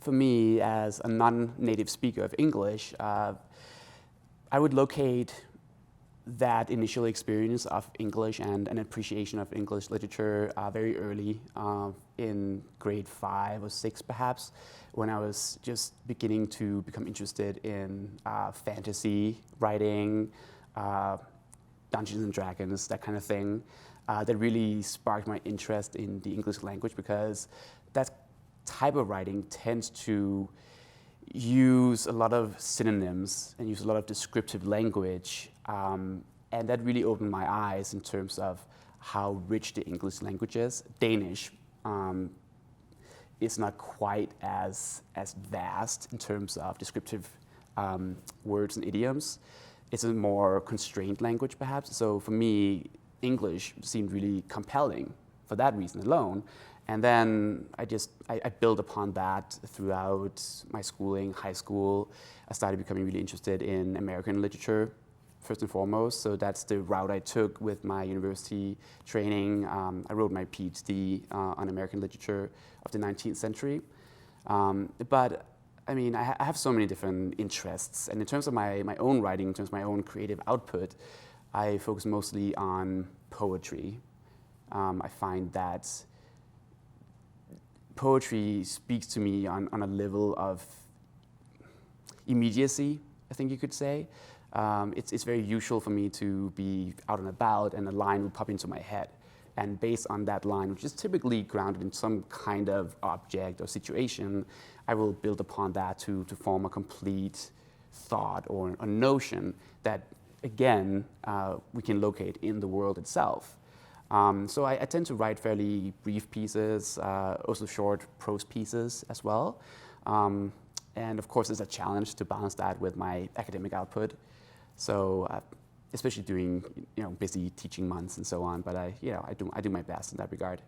for me, as a non-native speaker of English, I would locate that initial experience of English and an appreciation of English literature very early in grade 5 or 6 perhaps, when I was just beginning to become interested in fantasy writing, Dungeons and Dragons, that kind of thing. That really sparked my interest in the English language, because that type of writing tends to use a lot of synonyms and use a lot of descriptive language, and that really opened my eyes in terms of how rich the English language is. Danish is not quite as vast in terms of descriptive words and idioms. It's a more constrained language, perhaps. So for me, English seemed really compelling for that reason alone. And then I built upon that throughout my schooling, high school. I started becoming really interested in American literature, first and foremost. So that's the route I took with my university training. I wrote my PhD on American literature of the 19th century. But I mean, I have so many different interests. And in terms of my own writing, in terms of my own creative output, I focus mostly on poetry. I find that poetry speaks to me on a level of immediacy, I think you could say. It's very usual for me to be out and about and a line will pop into my head. And based on that line, which is typically grounded in some kind of object or situation, I will build upon that to form a complete thought or a notion that, again, we can locate in the world itself. So I tend to write fairly brief pieces, also short prose pieces as well. And of course, it's a challenge to balance that with my academic output. So especially during busy teaching months and so on. But I do my best in that regard.